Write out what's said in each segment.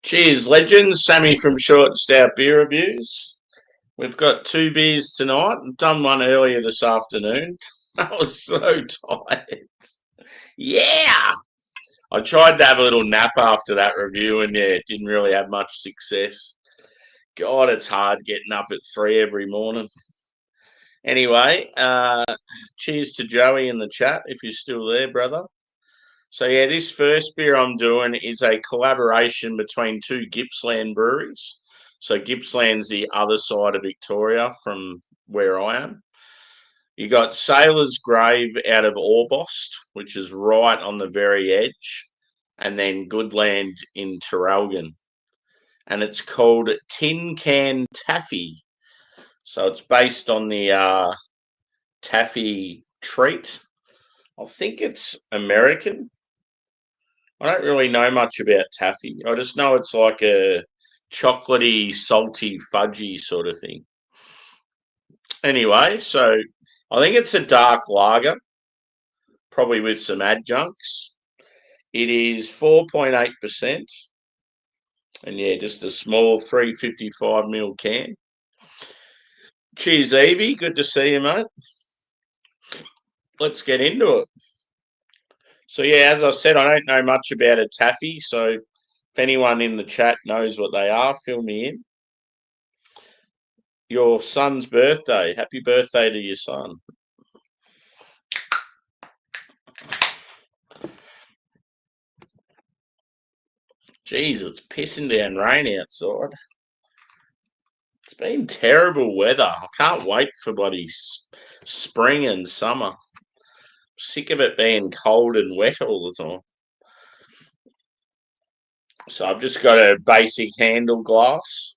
Cheers, legends. Sammy from Short Stout Beer Reviews. We've got two beers tonight. I've done one earlier this afternoon. I was so tired. Yeah! I tried to have a little nap after that review and it didn't really have much success. God, it's hard getting up at 3 every morning. Anyway, cheers to Joey in the chat if you're still there, brother. So yeah, this first beer I'm doing is a collaboration between two Gippsland breweries. So Gippsland's the other side of Victoria from where I am. You got Sailor's Grave out of Orbost, which is right on the very edge, and then Goodland in Traralgon. And it's called Tin Can TAFFY. So it's based on the TAFFY treat. I think it's American. I don't really know much about taffy. I just know it's like a chocolatey, salty, fudgy sort of thing. Anyway, so I think it's a dark lager, probably with some adjuncts. It is 4.8%. And yeah, just a small 355ml can. Cheers, Evie. Good to see you, mate. Let's get into it. So yeah, as I said, I don't know much about a taffy, so if anyone in the chat knows what they are, fill me in. Your son's birthday. Happy birthday to your son. Jeez, it's pissing down rain outside. It's been terrible weather. I can't wait for bloody spring and summer. Sick of it being cold and wet all the time. So I've just got a basic handle glass.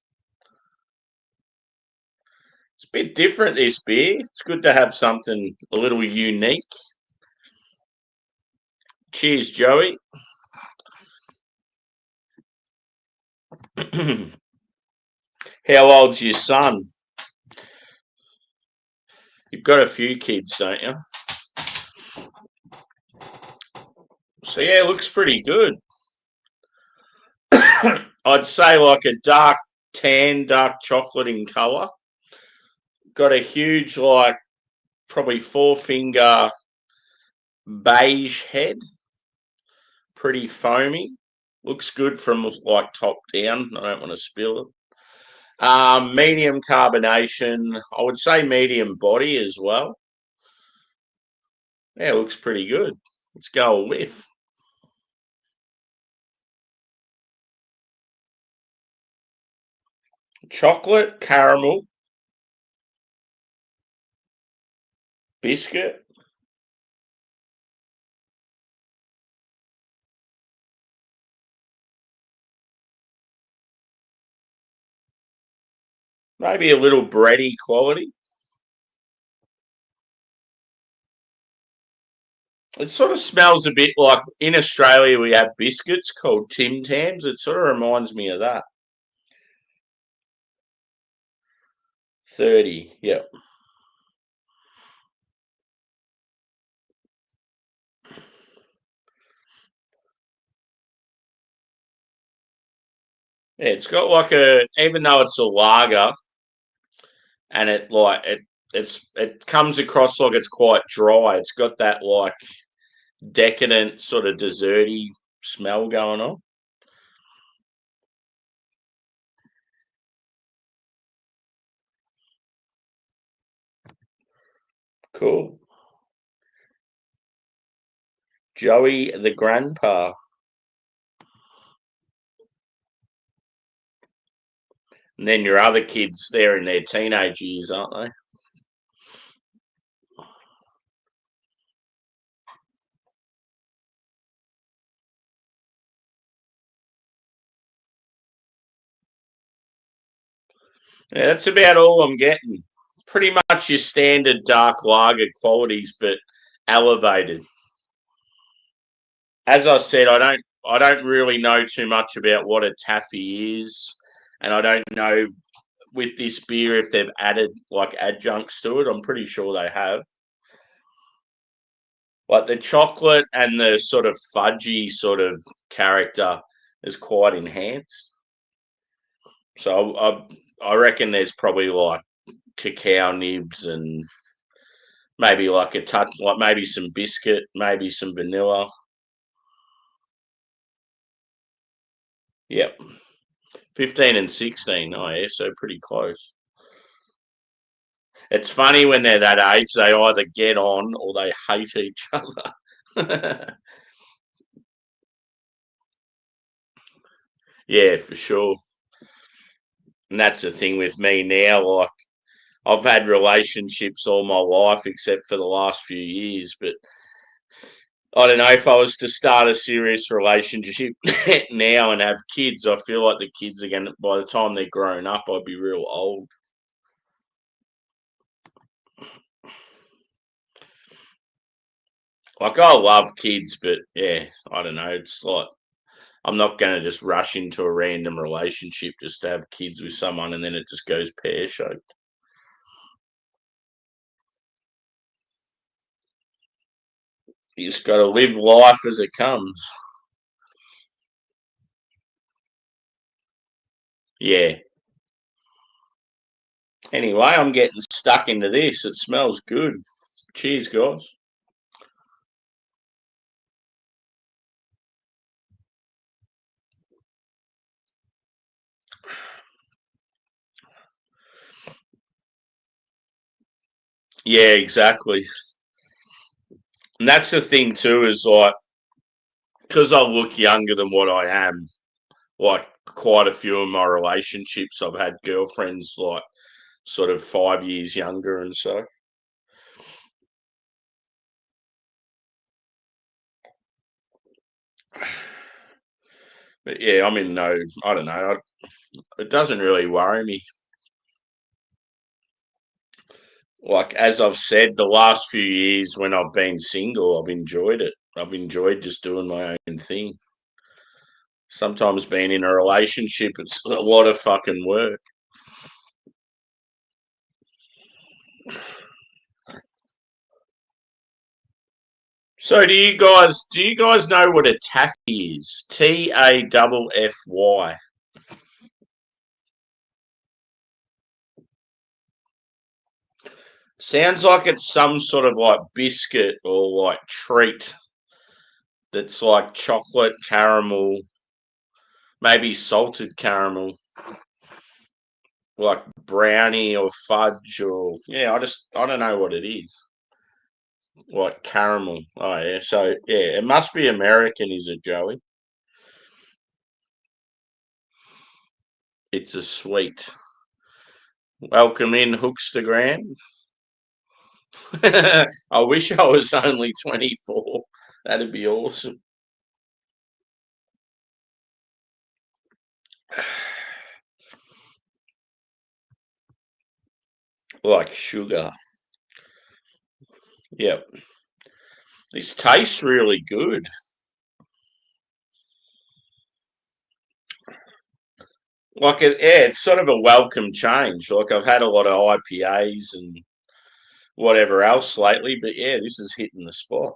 It's a bit different, this beer. It's good to have something a little unique. Cheers, Joey. How old's your son? You've got a few kids, don't you? So yeah, it looks pretty good. I'd say like a dark tan, dark chocolate in colour. Got a huge, like, probably 4-finger beige head. Pretty foamy. Looks good from like top down. I don't want to spill it. Medium carbonation. I would say medium body as well. Yeah, looks pretty good. Let's go a whiff. Chocolate, caramel, biscuit. Maybe a little bready quality. It sort of smells a bit like, in Australia we have biscuits called Tim Tams. It sort of reminds me of that. 30, yep. Yeah, it's got like even though it's a lager, and it comes across like it's quite dry. It's got that like decadent sort of desserty smell going on. Cool. Joey the grandpa. And then your other kids, they're in their teenage years, aren't they? Yeah, that's about all I'm getting. Pretty much your standard dark lager qualities, but elevated. As I said, I don't really know too much about what a taffy is, and I don't know with this beer if they've added like adjuncts to it. I'm pretty sure they have. Like the chocolate and the sort of fudgy sort of character is quite enhanced. So I reckon there's probably like cacao nibs and maybe like a touch, like maybe some biscuit, maybe some vanilla. Yep, 15 and 16. Oh yeah, so pretty close. It's funny when they're that age, they either get on or they hate each other. Yeah, for sure. And that's the thing with me now. Like I've had relationships all my life, except for the last few years. But I don't know if I was to start a serious relationship now and have kids. I feel like the kids are going to, by the time they're grown up, I'd be real old. Like I love kids, but yeah, I don't know. It's like I'm not going to just rush into a random relationship just to have kids with someone and then it just goes pear shaped. You just got to live life as it comes. Yeah. Anyway, I'm getting stuck into this. It smells good. Cheers, guys. Yeah, exactly. And that's the thing too, is like because I look younger than what I am. Like quite a few of my relationships, I've had girlfriends like sort of 5 years younger, and so. But yeah, I'm in no. I don't know. It doesn't really worry me. Like as I've said, the last few years when I've been single, I've enjoyed it. I've enjoyed just doing my own thing. Sometimes being in a relationship, it's a lot of fucking work. So do you guys know what a taffy is? TAFFY. Sounds like it's some sort of like biscuit or like treat that's like chocolate caramel, maybe salted caramel, like brownie or fudge or yeah, I don't know what it is. Like caramel. Oh yeah, so yeah, it must be American, is it, Joey? It's a sweet. Welcome in, Hookstagram. I wish I was only 24. That'd be awesome. Like sugar. Yep. This tastes really good. Like yeah, it's sort of a welcome change. Like I've had a lot of IPAs and whatever else lately, but yeah, this is hitting the spot.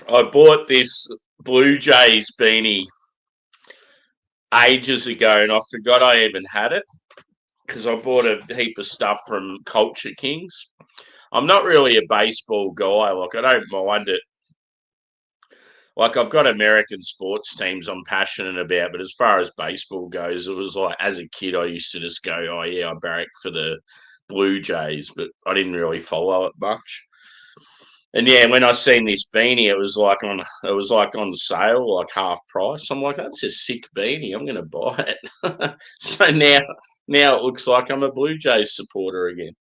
I bought this Blue Jays beanie ages ago, and I forgot I even had it because I bought a heap of stuff from Culture Kings. I'm not really a baseball guy. Like I don't mind it. Like I've got American sports teams I'm passionate about, but as far as baseball goes, it was like as a kid I used to just go, oh yeah, I barrack for the Blue Jays, but I didn't really follow it much. And yeah, when I seen this beanie, it was like on sale, like half price. I'm like, that's a sick beanie. I'm gonna buy it. So now it looks like I'm a Blue Jays supporter again.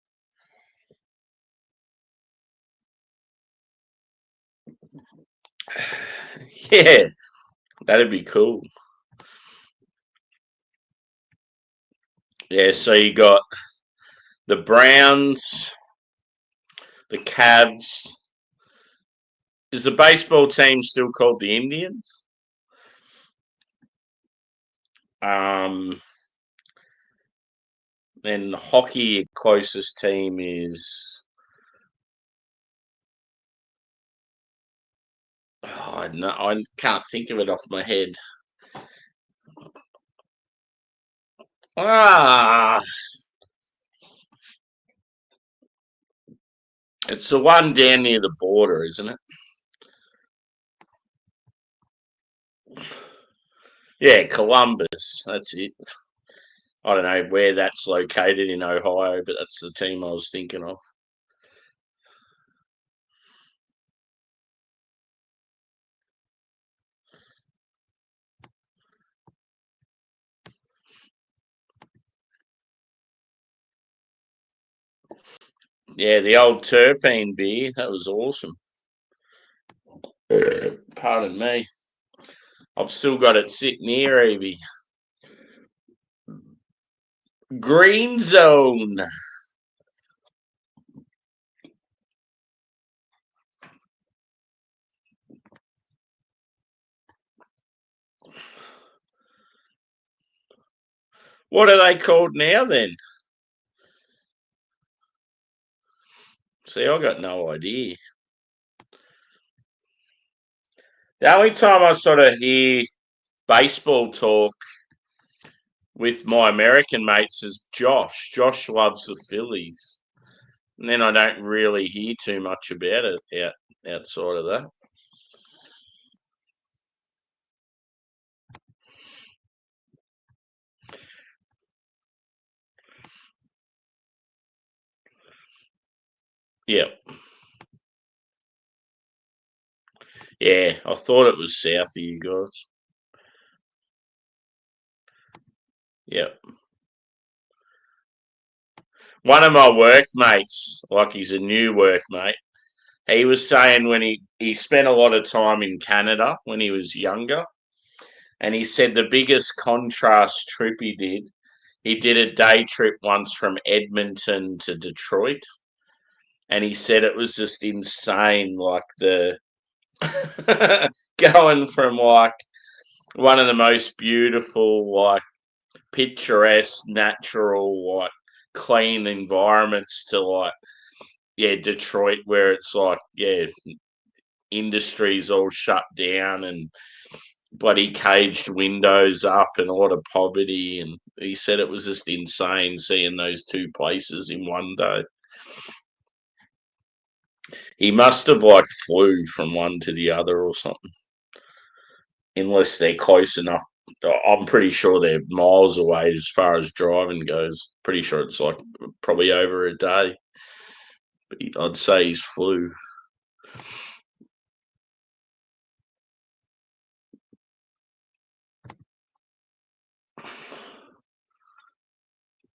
Yeah, that'd be cool. Yeah, so you got the Browns, the Cavs. Is the baseball team still called the Indians? Um, Then hockey closest team is. Oh, no, I can't think of it off my head. Ah, it's the one down near the border, isn't it? Yeah, Columbus. That's it. I don't know where that's located in Ohio, but that's the team I was thinking of. Yeah, the old terpene beer. That was awesome. Pardon me. I've still got it sitting here, Evie. Green Zone. What are they called now then? See, I got no idea. The only time I sort of hear baseball talk with my American mates is Josh. Josh loves the Phillies. And then I don't really hear too much about it outside of that. Yeah. Yeah, I thought it was south of you guys. Yeah. One of my workmates, like he's a new workmate, he was saying when he spent a lot of time in Canada when he was younger, and he said the biggest contrast trip he did a day trip once from Edmonton to Detroit, and he said it was just insane, like the going from like one of the most beautiful, like picturesque, natural, like clean environments to like Detroit, where it's like industries all shut down and bloody caged windows up and a lot of poverty. And he said it was just insane seeing those two places in one day. He must have like flew from one to the other or something, unless they're close enough. I'm pretty sure they're miles away as far as driving goes. Pretty sure it's like probably over a day. But I'd say he's flew.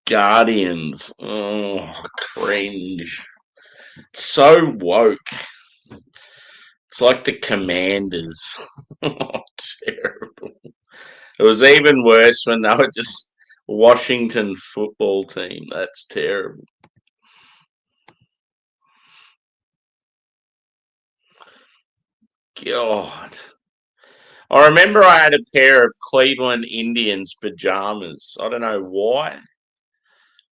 Guardians. Oh, cringe. So woke. It's like the Commanders. Oh, terrible. It was even worse when they were just Washington football team. That's terrible. God. I remember I had a pair of Cleveland Indians pajamas. I don't know why,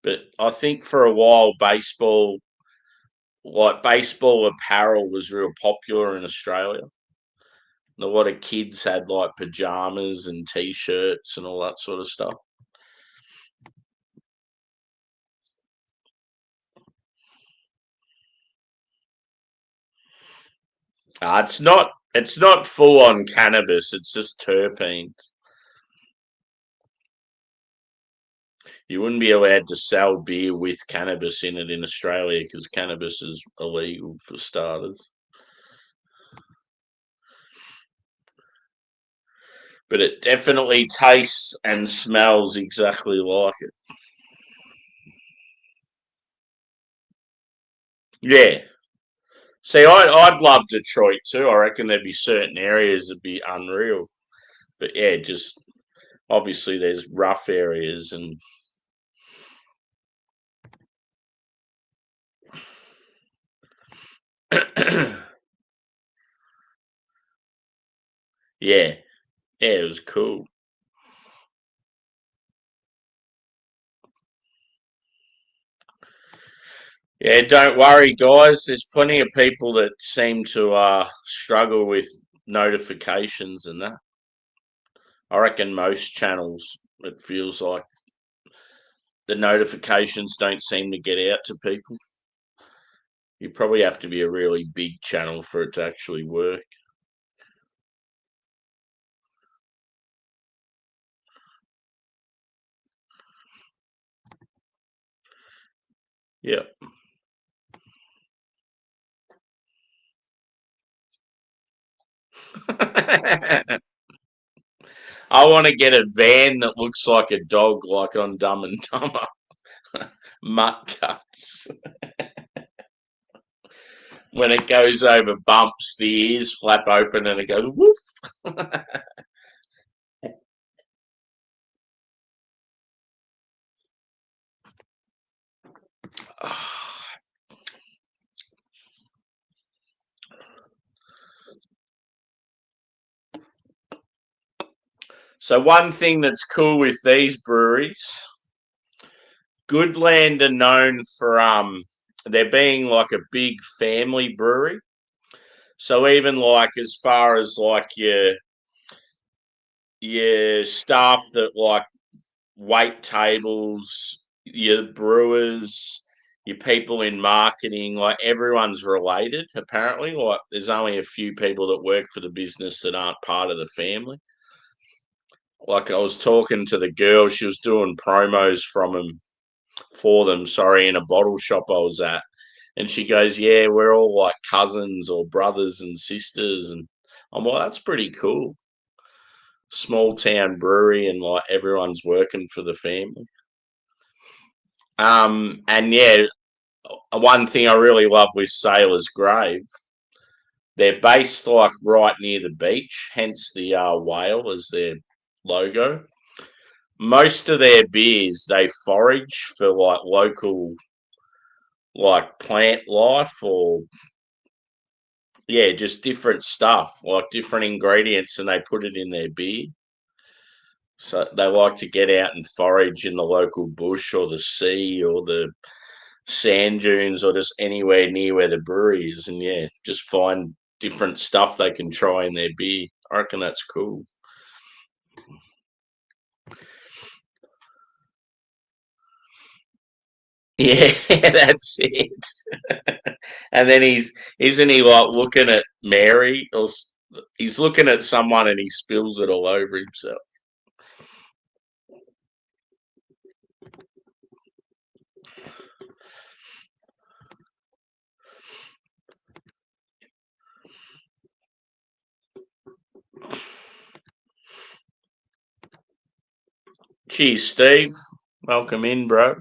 but I think for a while baseball apparel was real popular in Australia. A lot of kids had like pajamas and t-shirts and all that sort of stuff. It's not full on cannabis. It's just terpenes. You wouldn't be allowed to sell beer with cannabis in it in Australia because cannabis is illegal for starters. But it definitely tastes and smells exactly like it. Yeah. See, I'd love Detroit too. I reckon there'd be certain areas that'd be unreal. But yeah, just obviously there's rough areas and yeah, yeah, it was cool. Yeah, don't worry, guys. There's plenty of people that seem to struggle with notifications and that. I reckon most channels, it feels like the notifications don't seem to get out to people. You probably have to be a really big channel for it to actually work. Yep. I want to get a van that looks like a dog, like on Dumb and Dumber. Mutt cuts. When it goes over bumps, the ears flap open and it goes woof. So one thing that's cool with these breweries, Goodland are known for there being like a big family brewery. So even like as far as like your staff that like wait tables, your brewers, your people in marketing, like everyone's related apparently. Like there's only a few people that work for the business that aren't part of the family. Like I was talking to the girl, she was doing promos for them, sorry, in a bottle shop I was at. And she goes, yeah, we're all like cousins or brothers and sisters. And I'm like, that's pretty cool. Small town brewery and like everyone's working for the family. And yeah, one thing I really love with Sailor's Grave, they're based like right near the beach, hence the whale as their logo. Most of their beers they forage for like local like plant life or yeah, just different stuff, like different ingredients, and they put it in their beer. So they like to get out and forage in the local bush or the sea or the sand dunes or just anywhere near where the brewery is, and yeah, just find different stuff they can try in their beer. I reckon that's cool. Yeah, that's it. And then he's isn't he like looking at Mary or he's looking at someone and he spills it all over himself. Cheers, Steve. Welcome in, bro.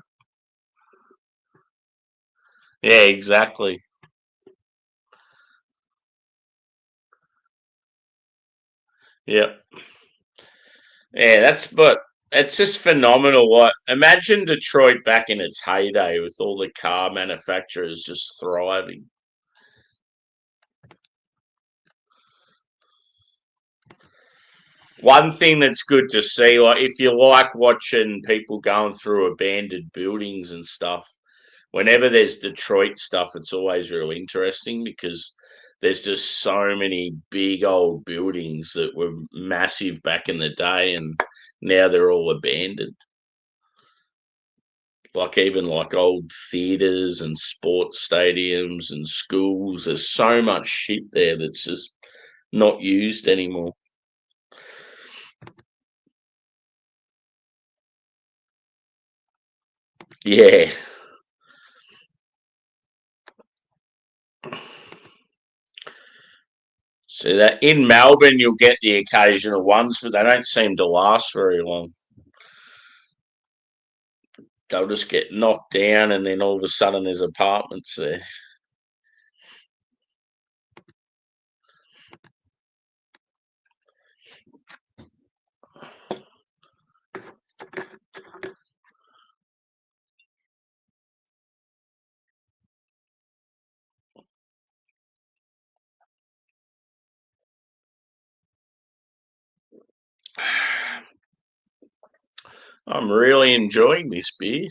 Yeah, exactly. Yep. Yeah, but it's just phenomenal. Like, imagine Detroit back in its heyday with all the car manufacturers just thriving. One thing that's good to see, like if you like watching people going through abandoned buildings and stuff, whenever there's Detroit stuff, it's always real interesting because there's just so many big old buildings that were massive back in the day and now they're all abandoned. Like even like old theaters and sports stadiums and schools, there's so much shit there that's just not used anymore. Yeah. So that in Melbourne you'll get the occasional ones, but they don't seem to last very long. They'll just get knocked down and then all of a sudden there's apartments there. I'm really enjoying this beer.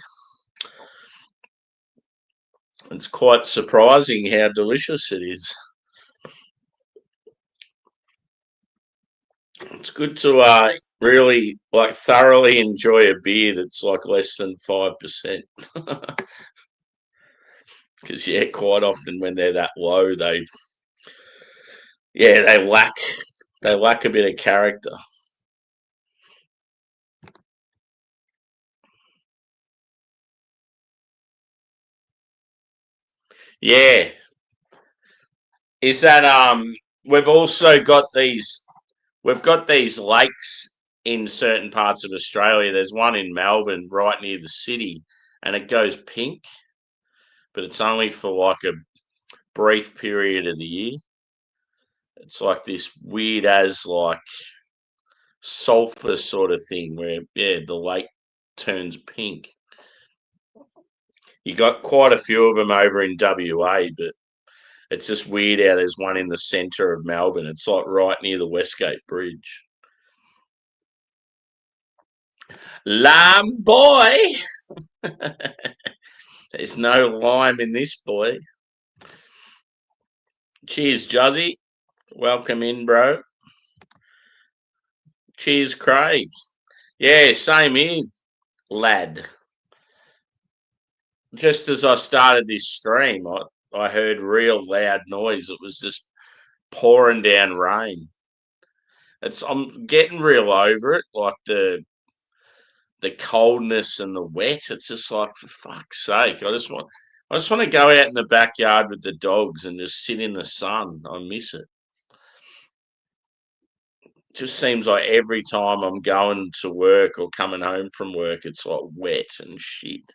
It's quite surprising how delicious it is. It's good to really like thoroughly enjoy a beer that's like less than 5%. Because yeah, quite often when they're that low, they lack a bit of character. Yeah, is that we've also got these we've got these lakes in certain parts of Australia. There's one in Melbourne, right near the city, and it goes pink, but it's only for like a brief period of the year. It's like this weird as like sulfur sort of thing where yeah, the lake turns pink. You got quite a few of them over in WA, but it's just weird how there's one in the centre of Melbourne. It's like right near the Westgate Bridge. Lime boy! There's no lime in this boy. Cheers, Juzzy. Welcome in, bro. Cheers, Craig. Yeah, same here, lad. Just as I started this stream, I heard real loud noise. It was just pouring down rain. I'm getting real over it, like the coldness and the wet. It's just like for fuck's sake. I just want to go out in the backyard with the dogs and just sit in the sun. I miss it. Just seems like every time I'm going to work or coming home from work, it's like wet and shit.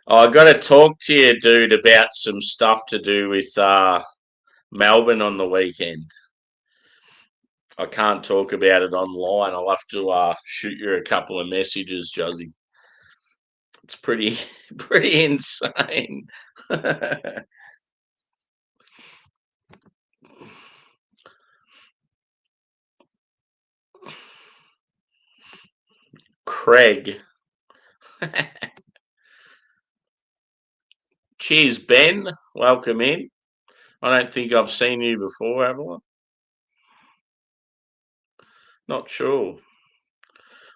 I got to talk to you, dude, about some stuff to do with Melbourne on the weekend. I can't talk about it online. I'll have to shoot you a couple of messages, Juzzy. It's pretty pretty insane. Craig. Cheers, Ben. Welcome in. I don't think I've seen you before, have I? Not sure.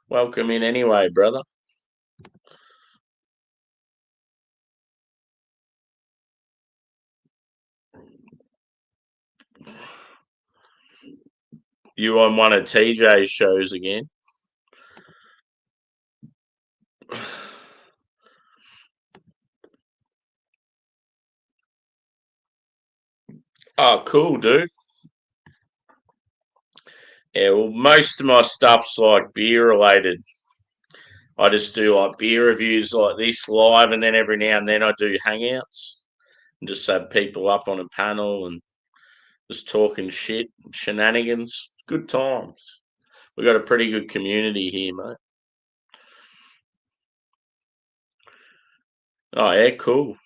Welcome in anyway, brother. You on one of TJ's shows again? Oh, cool, dude. Yeah, well, most of my stuff's like beer related. I just do like beer reviews like this live, and then every now and then I do hangouts and just have people up on a panel and just talking shit, shenanigans. Good times. We got a pretty good community here, mate. Oh yeah, cool.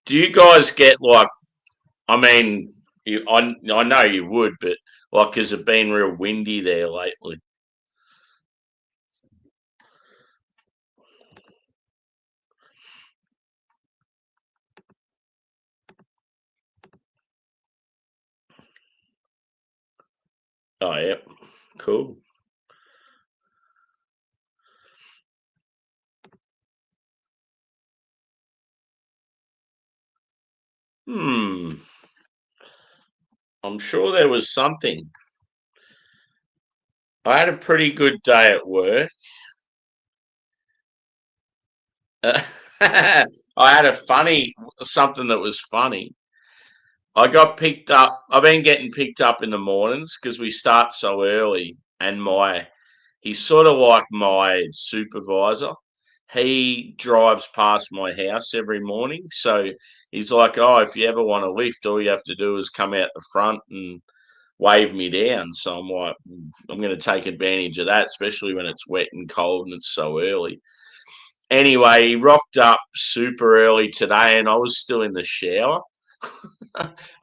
Do you guys get like? I mean, I know you would, but like, has it been real windy there lately? Oh yeah, cool. Hmm. I'm sure there was something. I had a pretty good day at work. I had a funny something that was funny. I got picked up. I've been getting picked up in the mornings because we start so early, and he's sort of like my supervisor. He drives past my house every morning, so he's like, "Oh, if you ever want a lift, all you have to do is come out the front and wave me down." So I'm like, I'm going to take advantage of that, especially when it's wet and cold and it's so early. Anyway, he rocked up super early today, and I was still in the shower.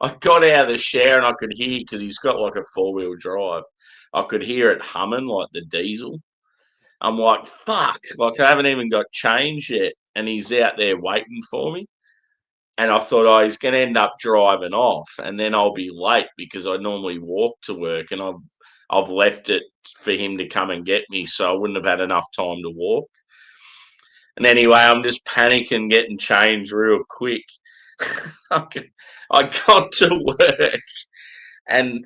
I got out of the shower and I could hear because he's got like a 4-wheel drive. I could hear it humming like the diesel. I'm like, fuck, like I haven't even got change yet. And he's out there waiting for me. And I thought, oh, he's going to end up driving off, and then I'll be late because I normally walk to work, and I've left it for him to come and get me, so I wouldn't have had enough time to walk. And anyway, I'm just panicking, getting changed real quick. I got to work, and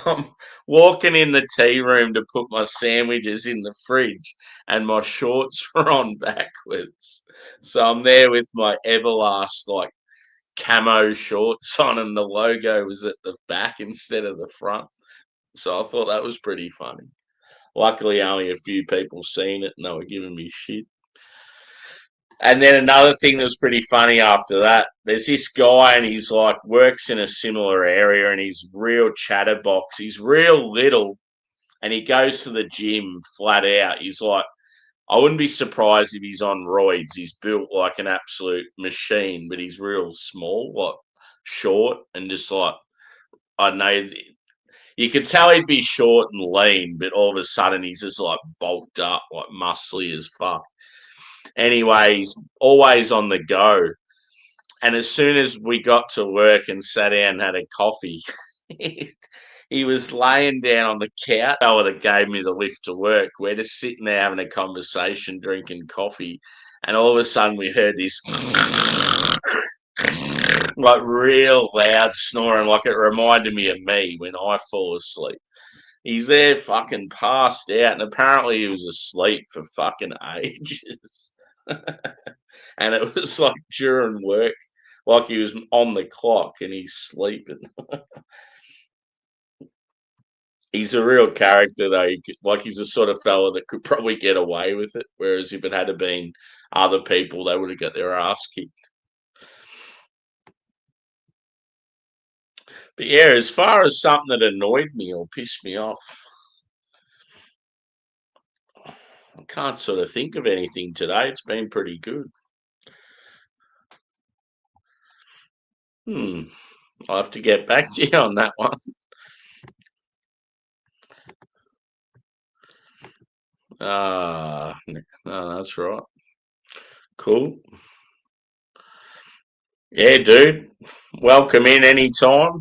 I'm walking in the tea room to put my sandwiches in the fridge, and my shorts are on backwards. So I'm there with my Everlast like camo shorts on, and the logo was at the back instead of the front. So I thought that was pretty funny. Luckily, only a few people seen it, and they were giving me shit. And then another thing that was pretty funny after that, there's this guy and he's like works in a similar area and he's real chatterbox. He's real little and he goes to the gym flat out. He's like, I wouldn't be surprised if he's on roids. He's built like an absolute machine, but he's real small, like short and just like, I don't know, you could tell he'd be short and lean, but all of a sudden he's just like bulked up, like muscly as fuck. Anyway, he's always on the go. And as soon as we got to work and sat down and had a coffee, he was laying down on the couch. The fella that gave me the lift to work. We're just sitting there having a conversation, drinking coffee. And all of a sudden we heard this like real loud snoring, like it reminded me of me when I fall asleep. He's there fucking passed out, and apparently he was asleep for fucking ages. And it was like during work, like he was on the clock and he's sleeping. He's a real character, though. Like he's the sort of fella that could probably get away with it, whereas if it had been other people, they would have got their ass kicked. But yeah, as far as something that annoyed me or pissed me off, I can't sort of think of anything today. It's been pretty good. I'll have to get back to you on that one. No, that's right. Cool. Yeah, dude. Welcome in anytime.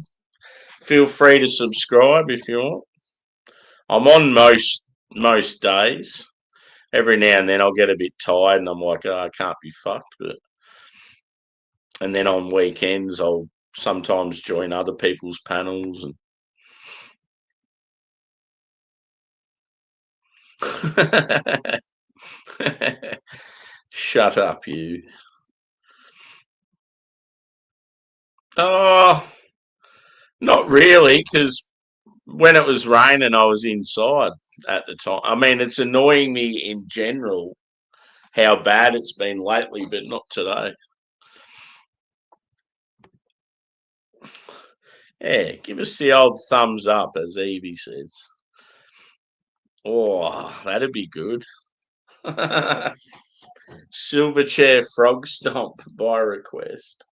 Feel free to subscribe if you want. I'm on most days. Every now and then I'll get a bit tired and I'm like, oh, I can't be fucked. And then on weekends I'll sometimes join other people's panels and shut up, you. Oh, not really, because when it was raining, I was inside at the time. I mean, it's annoying me in general how bad it's been lately, but not today. Yeah, give us the old thumbs up, as Evie says. Oh, that'd be good. Silverchair frog stomp by request.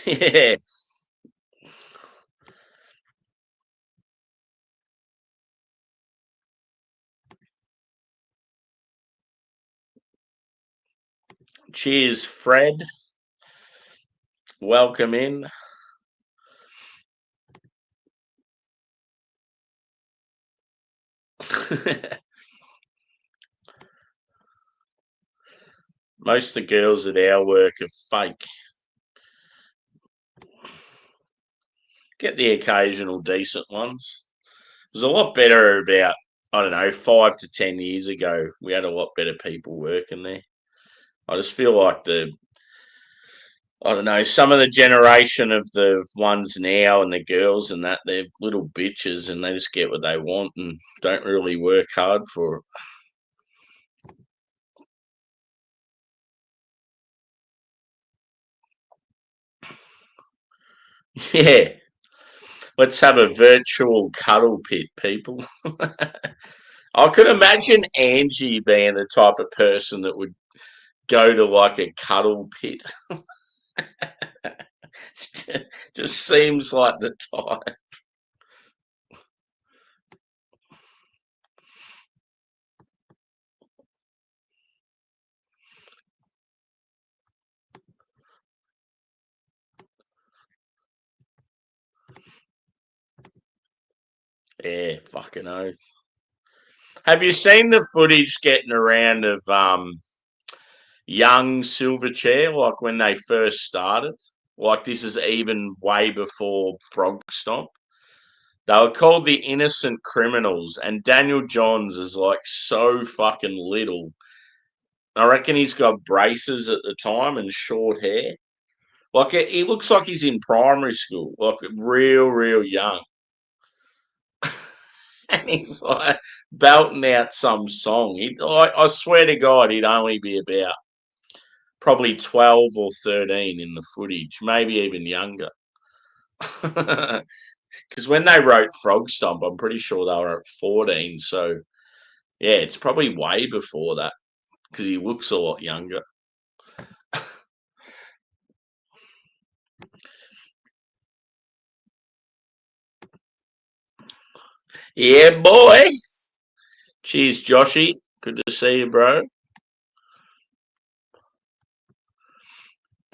Yeah. Cheers, Fred. Welcome in. Most of the girls at our work are fake. Get the occasional decent ones. It was a lot better about, I don't know, 5 to 10 years ago. We had a lot better people working there. I just feel like I don't know, some of the generation of the ones now and the girls and that, they're little bitches and they just get what they want and don't really work hard for it. Yeah. Let's have a virtual cuddle pit, people. I could imagine Angie being the type of person that would go to like a cuddle pit. Just seems like the type. Yeah, fucking oath. Have you seen the footage getting around of young Silverchair, like when they first started? Like this is even way before Frog Stomp. They were called the Innocent Criminals, and Daniel Johns is like so fucking little. I reckon he's got braces at the time and short hair. Like he looks like he's in primary school, like real young. And he's like belting out some song. I swear to God, he'd only be about probably 12 or 13 in the footage, maybe even younger. Because when they wrote Frog Stomp, I'm pretty sure they were at 14. So, yeah, it's probably way before that because he looks a lot younger. Yeah, boy. Cheers, Joshy. Good to see you, bro.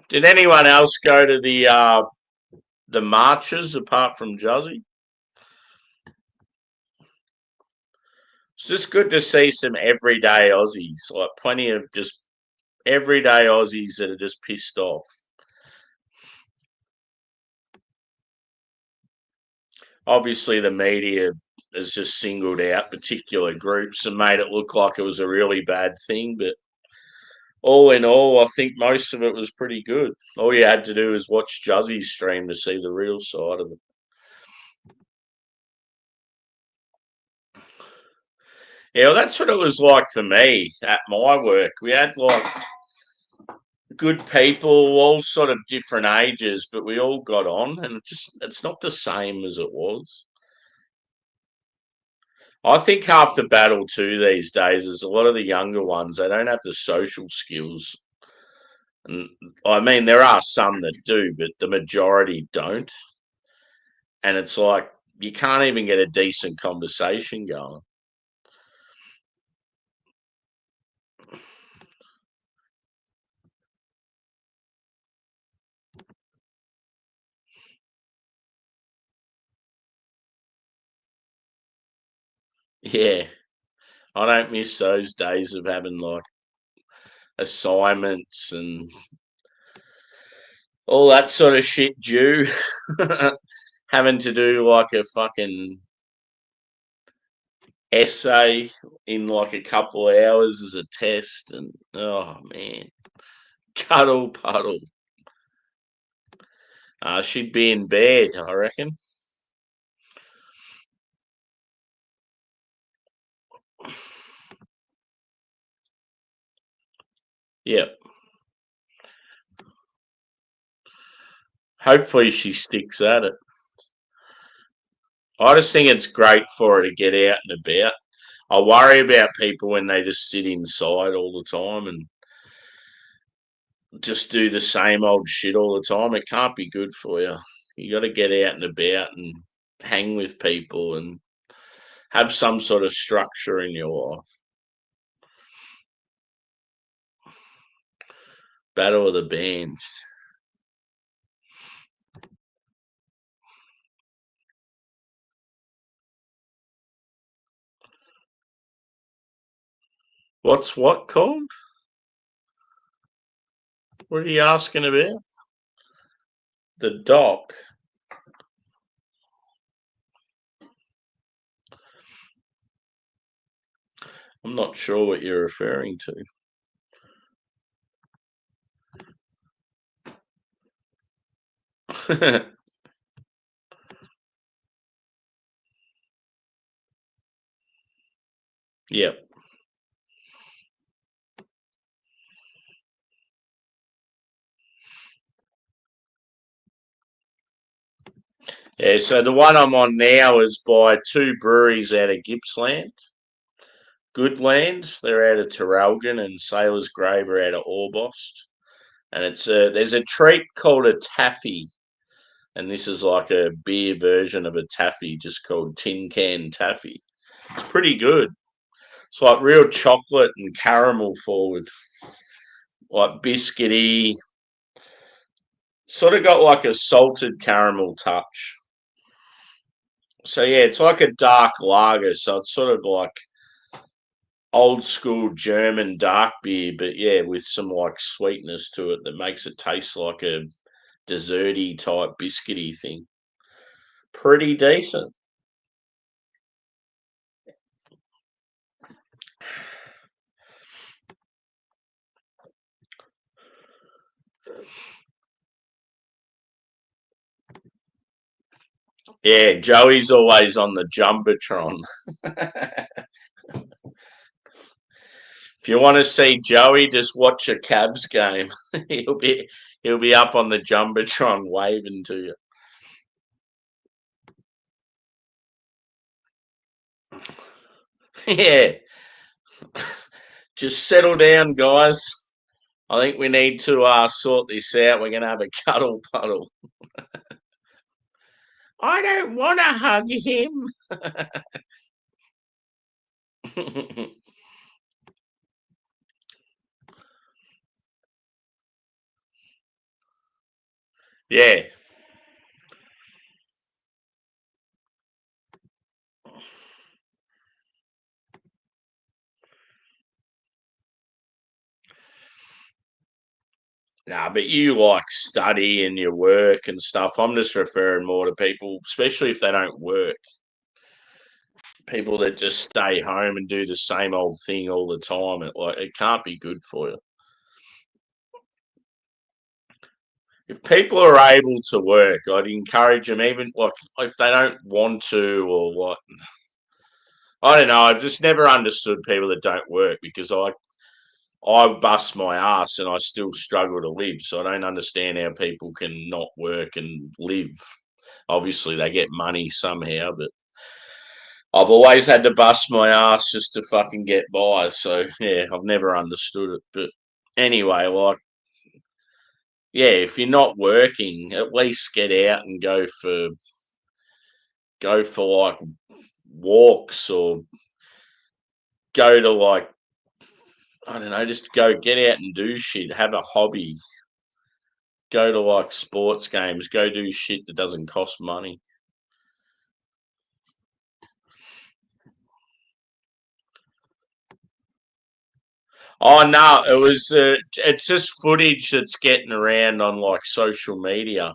Did anyone else go to the marches apart from Juzzy? It's just good to see some everyday Aussies, like plenty of just everyday Aussies that are just pissed off. Obviously, the media has just singled out particular groups and made it look like it was a really bad thing, but all in all, I think most of it was pretty good. All you had to do was watch Juzzy's stream to see the real side of it. Yeah, well, that's what it was like for me at my work. We had like good people, all sort of different ages, but we all got on, and it's not the same as it was. I think half the battle too these days is a lot of the younger ones. They don't have the social skills, and I mean there are some that do, but the majority don't. And it's like you can't even get a decent conversation going. Yeah, I don't miss those days of having like assignments and all that sort of shit due. Having to do like a fucking essay in like a couple of hours as a test, and oh man, cuddle puddle. She'd be in bed, I reckon. Yep. Hopefully she sticks at it. I just think it's great for her to get out and about. I worry about people when they just sit inside all the time and just do the same old shit all the time. It can't be good for you. You got to get out and about and hang with people and have some sort of structure in your life. Battle of the bands. What's what called? What are you asking about? The dock. I'm not sure what you're referring to. Yep. Yeah, so the one I'm on now is by two breweries out of Gippsland. Goodland, they're out of Traralgon, and Sailor's Grave are out of Orbost. And there's a treat called a TAFFY, and this is like a beer version of a taffy, just called tin can taffy. It's pretty good. It's like real chocolate and caramel forward, like biscuity. Sort of got like a salted caramel touch. So yeah, it's like a dark lager. So it's sort of like old school German dark beer, but yeah, with some like sweetness to it that makes it taste like a desserty type biscuity thing. Pretty decent. Yeah, Joey's always on the jumbotron. If you want to see Joey, just watch a Cavs game. He'll be up on the jumbotron waving to you. Yeah, just settle down, guys. I think we need to sort this out. We're gonna have a cuddle puddle. I don't want to hug him. Yeah. Nah, but you like study and your work and stuff. I'm just referring more to people, especially if they don't work. People that just stay home and do the same old thing all the time. It can't be good for you. If people are able to work, I'd encourage them, even like if they don't want to or what. I don't know. I've just never understood people that don't work because I bust my ass and I still struggle to live. So I don't understand how people can not work and live. Obviously, they get money somehow, but I've always had to bust my ass just to fucking get by. So yeah, I've never understood it. But anyway, like yeah, if you're not working, at least get out and go for like walks or go to like I don't know, just go get out and do shit, have a hobby, go to like sports games, go do shit that doesn't cost money. Oh no, it's just footage that's getting around on like social media,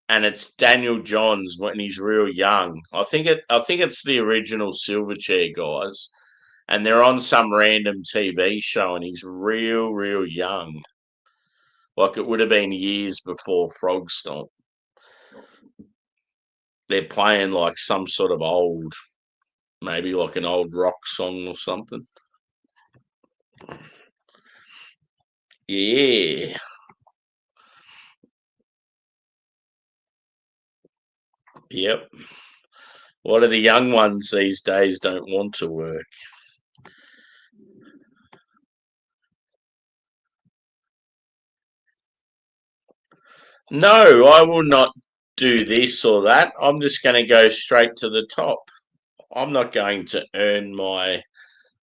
and it's Daniel Johns when he's real young. I think it's the original Silverchair guys, and they're on some random TV show, and he's real young. Like it would have been years before Frog Stomp. They're playing like some sort of old, maybe like an old rock song or something. Yeah. Yep. What are the young ones these days don't want to work? No, I will not do this or that. I'm just going to go straight to the top. I'm not going to earn my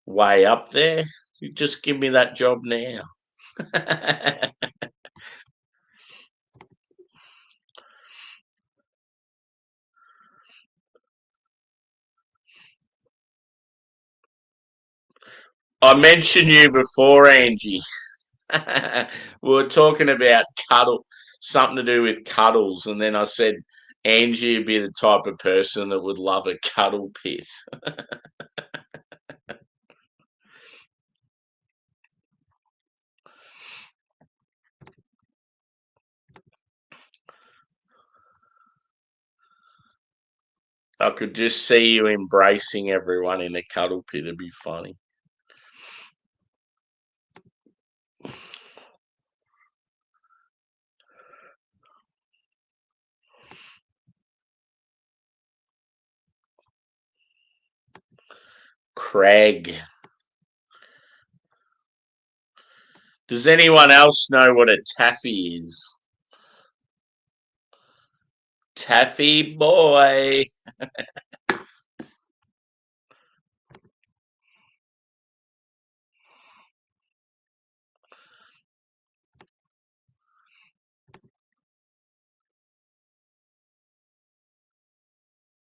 way up there. You just give me that job now. I mentioned you before, Angie. We were talking about something to do with cuddles, and then I said Angie would be the type of person that would love a cuddle pit. I could just see you embracing everyone in a cuddle pit. It'd be funny. Craig. Does anyone else know what a taffy is? Taffy boy.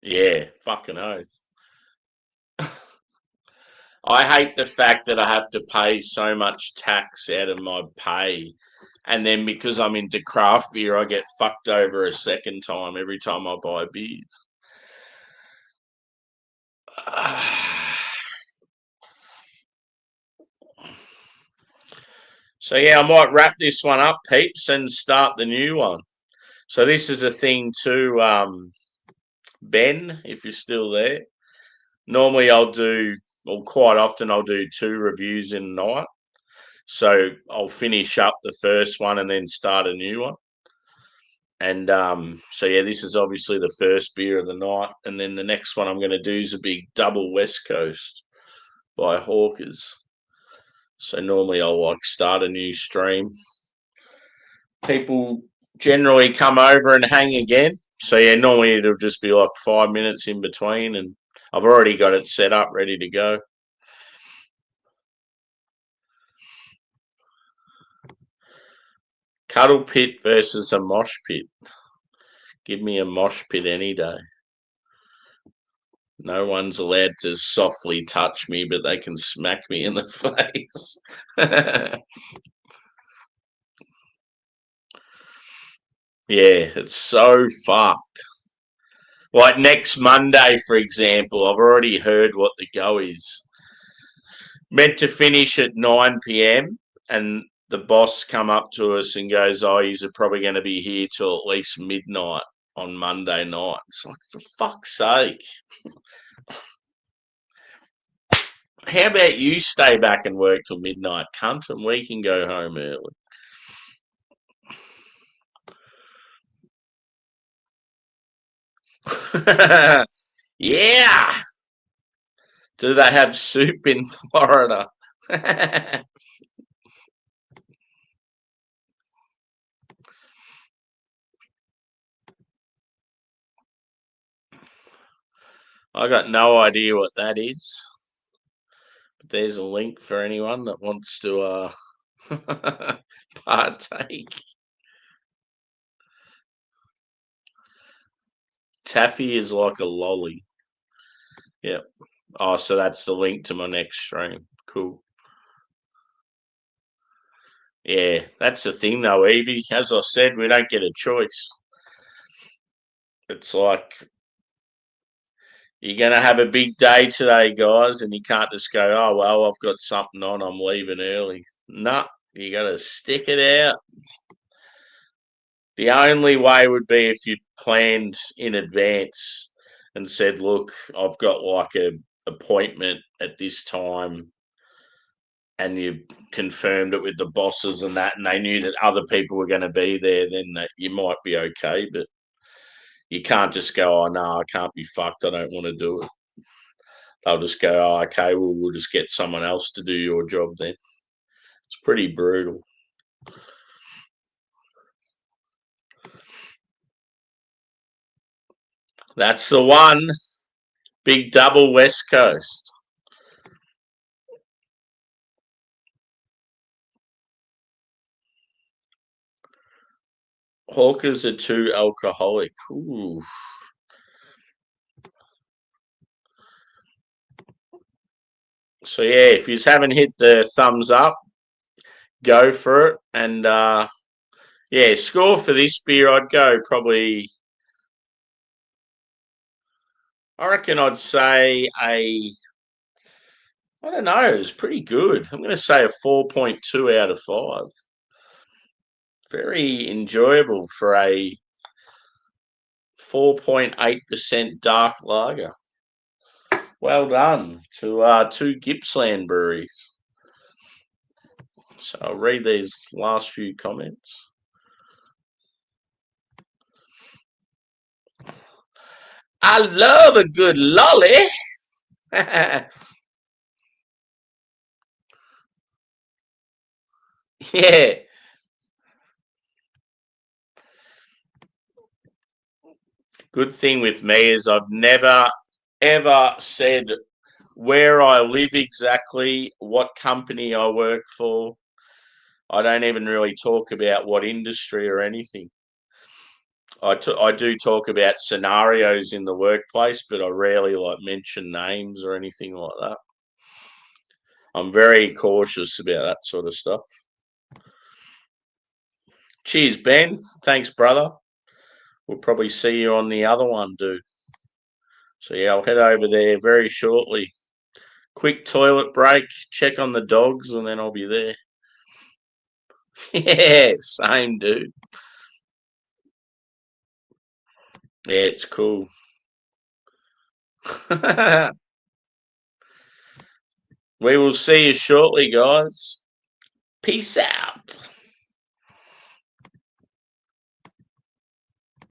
Yeah, fucking oath. I hate the fact that I have to pay so much tax out of my pay. And then because I'm into craft beer, I get fucked over a second time every time I buy beers. So yeah, I might wrap this one up, peeps, and start the new one. So this is a thing too, Ben, if you're still there. Normally quite often I'll do 2 reviews in a night. So I'll finish up the first one and then start a new one. And so yeah, this is obviously the first beer of the night, and then the next one I'm going to do is a big double West Coast by Hawkers. So normally I'll start a new stream. People generally come over and hang again. So yeah, normally it'll just be 5 minutes in between, and I've already got it set up, ready to go. Cuddle pit versus a mosh pit. Give me a mosh pit any day. No one's allowed to softly touch me, but they can smack me in the face. Yeah, it's so fucked. Like next Monday, for example, I've already heard what the go is. Meant to finish at 9 p.m. and the boss come up to us and goes, "Oh, you're probably going to be here till at least midnight on Monday night." It's like, for fuck's sake. How about you stay back and work till midnight, cunt, and we can go home early? Yeah. Do they have soup in Florida? I got no idea what that is. But there's a link for anyone that wants to partake. Taffy is like a lolly. Yep. Oh, so that's the link to my next stream. Cool. Yeah, that's the thing though, Evie. As I said, we don't get a choice. It's like you're going to have a big day today, guys, and you can't just go, "Oh, well, I've got something on, I'm leaving early." Nah, you got to stick it out. The only way would be if you planned in advance and said, "Look, I've got like a appointment at this time," and you confirmed it with the bosses and that, and they knew that other people were going to be there, then that you might be okay. But you can't just go, "Oh no, I can't be fucked. I don't want to do it." They'll just go, "Oh, okay, well, we'll just get someone else to do your job then." It's pretty brutal. That's the one. Big double West Coast. Hawkers are too alcoholic. Ooh. So yeah, if you haven't hit the thumbs up, go for it. And yeah, score for this beer, I'd go probably. I reckon I'd say I don't know. It was pretty good. I'm going to say a 4.2 out of 5. Very enjoyable for a 4.8% dark lager. Well done to 2 Gippsland breweries. So I'll read these last few comments. I love a good lolly. Yeah. Good thing with me is I've never ever said where I live exactly, what company I work for. I don't even really talk about what industry or anything. I do talk about scenarios in the workplace, but I rarely like mention names or anything like that. I'm very cautious about that sort of stuff. Cheers, Ben. Thanks, brother. We'll probably see you on the other one, dude. So yeah, I'll head over there very shortly. Quick toilet break, check on the dogs, and then I'll be there. Yeah, same, dude. Yeah, it's cool. We will see you shortly, guys. Peace out.